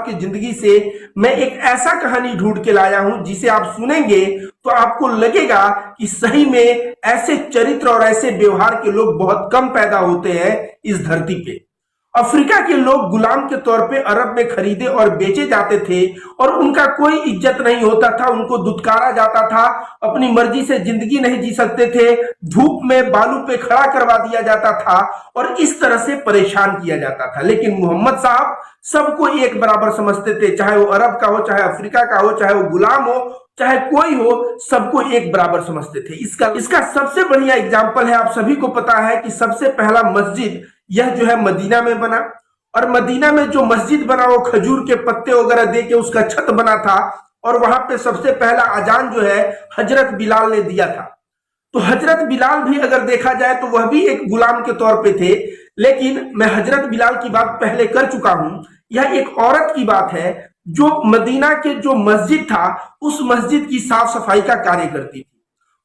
की जिंदगी से मैं एक ऐसा कहानी ढूंढ के लाया हूं जिसे आप सुनेंगे तो आपको लगेगा कि सही में ऐसे चरित्र और ऐसे व्यवहार के लोग बहुत कम पैदा होते हैं इस धरती पे। अफ्रीका के लोग गुलाम के तौर पे अरब में खरीदे और बेचे जाते थे और उनका कोई इज्जत नहीं होता था, उनको दुत्कारा जाता था, अपनी मर्जी से जिंदगी नहीं जी सकते थे, धूप में बालू पे खड़ा करवा दिया जाता था और इस तरह से परेशान किया जाता था। लेकिन मोहम्मद साहब सबको एक बराबर समझते थे, चाहे वो अरब का हो, चाहे अफ्रीका का हो, चाहे वो गुलाम हो, चाहे कोई हो, सबको एक बराबर समझते थे। इसका सबसे बढ़िया एग्जाम्पल है, आप सभी को पता है कि सबसे पहला मस्जिद यह जो है मदीना में बना और मदीना में जो मस्जिद बना वो खजूर के पत्ते वगैरह दे के उसका छत बना था और वहां पे सबसे पहला अजान जो है हजरत बिलाल ने दिया था। तो हजरत बिलाल भी अगर देखा जाए तो वह भी एक गुलाम के तौर पे थे, लेकिन मैं हजरत बिलाल की बात पहले कर चुका हूं। यह एक औरत की बात है जो मदीना के जो मस्जिद था उस मस्जिद की साफ सफाई का कार्य करती थी।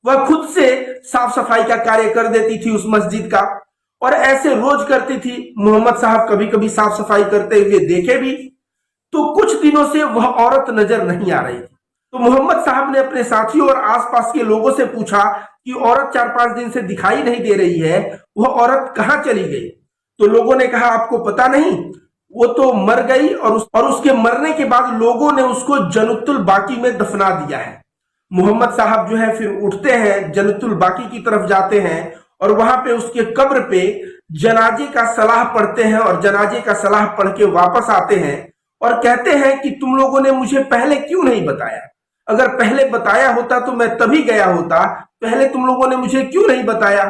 वह खुद से साफ सफाई का कार्य कर देती थी उस मस्जिद का और ऐसे रोज करती थी। मोहम्मद साहब कभी कभी साफ सफाई करते हुए देखे भी तो कुछ दिनों से वह औरत नजर नहीं आ रही थी। तो मोहम्मद साहब ने अपने साथियों और आसपास के लोगों से पूछा कि औरत 4-5 दिन से दिखाई नहीं दे रही है, वह औरत कहां चली गई? तो लोगों ने कहा आपको पता नहीं, वो तो मर गई और उसके मरने के बाद लोगों ने उसको जन्नतुल बाकी में दफना दिया है। मोहम्मद साहब जो है फिर उठते हैं, जन्नतुल बाकी की तरफ जाते हैं और वहां पे उसके कब्र पे जनाजे का सलाह पढ़ते हैं और जनाजे का सलाह पढ़ के वापस आते हैं और कहते हैं कि तुम लोगों ने मुझे पहले क्यों नहीं बताया? अगर पहले बताया होता तो मैं तभी गया होता, पहले तुम लोगों ने मुझे क्यों नहीं बताया?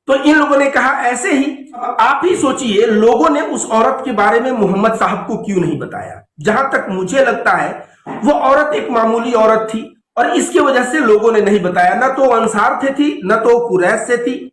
तो इन लोगों ने कहा ऐसे ही आप ही सोचिए, लोगों ने उस औरत के बारे में मोहम्मद साहब को क्यों नहीं बताया? जहां तक मुझे लगता है वो औरत एक मामूली औरत थी और इसकी वजह से लोगों ने नहीं बताया। न तो अंसार थे थी, न तो कुरैश से थी,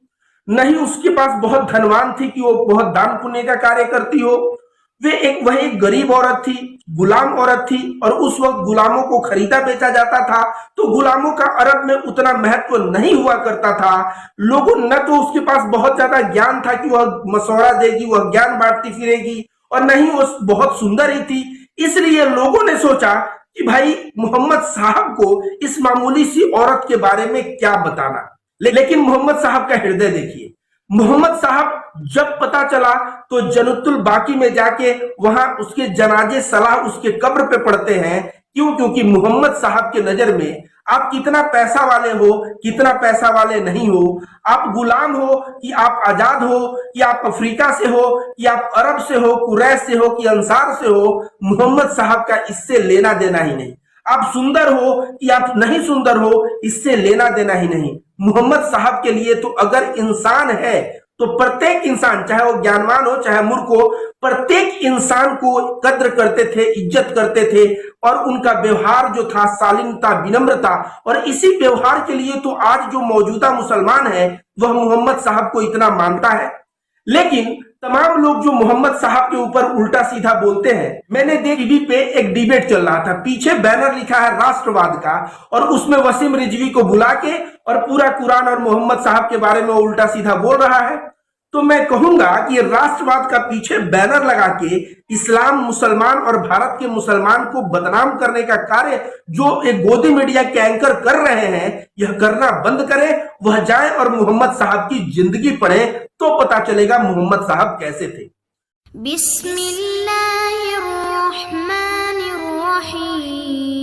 न ही उसके पास बहुत धनवान थी कि वो बहुत दान पुण्य का कार्य करती हो। वह एक गरीब औरत थी, गुलाम औरत थी और उस वक्त गुलामों को खरीदा बेचा जाता था तो गुलामों का अरब में उतना महत्व नहीं हुआ करता था। लोगों न तो उसके पास बहुत ज्यादा ज्ञान था कि वह मशवरा देगी, वह ज्ञान बांटती फिरेगी, और न ही वो बहुत सुंदर ही थी। इसलिए लोगों ने सोचा कि भाई मोहम्मद साहब को इस मामूली सी औरत के बारे में क्या बताना। लेकिन मोहम्मद साहब का हृदय देखिए, मोहम्मद साहब जब पता चला तो जन्नतुल बाकी में जाके वहां उसके जनाजे सलाह उसके कब्र पे पढ़ते हैं। क्यों? क्योंकि मोहम्मद साहब के नजर में आप कितना पैसा वाले हो, कितना पैसा वाले नहीं हो, आप गुलाम हो कि आप आजाद हो, कि आप अफ्रीका से हो, कि आप अरब से हो, कुरैश से हो, कि अंसार से हो, मोहम्मद साहब का इससे लेना देना ही नहीं। आप सुंदर हो कि आप नहीं सुंदर हो, इससे लेना देना ही नहीं। मोहम्मद साहब के लिए तो अगर इंसान है तो प्रत्येक इंसान, चाहे वो ज्ञानवान हो चाहे मूर्ख हो, प्रत्येक इंसान को कद्र करते थे, इज्जत करते थे और उनका व्यवहार जो था शालीनता, विनम्रता, और इसी व्यवहार के लिए तो आज जो मौजूदा मुसलमान है वह मोहम्मद साहब को इतना मानता है। लेकिन तमाम लोग जो मोहम्मद साहब के ऊपर उल्टा सीधा बोलते हैं, मैंने टीवी पे एक डिबेट चल रहा था, पीछे बैनर लिखा है राष्ट्रवाद का और उसमें वसीम रिजवी को बुला के और पूरा कुरान और मोहम्मद साहब के बारे में उल्टा सीधा बोल रहा है। तो मैं कहूंगा कि राष्ट्रवाद का पीछे बैनर लगा के इस्लाम, मुसलमान और भारत के मुसलमान को बदनाम करने का कार्य जो एक गोदी मीडिया के एंकर कर रहे हैं, यह करना बंद करें। वह जाए और मोहम्मद साहब की जिंदगी पढ़े तो पता चलेगा मोहम्मद साहब कैसे थे। बिस्मिल्लाहिर्रहमानिर्रहीम।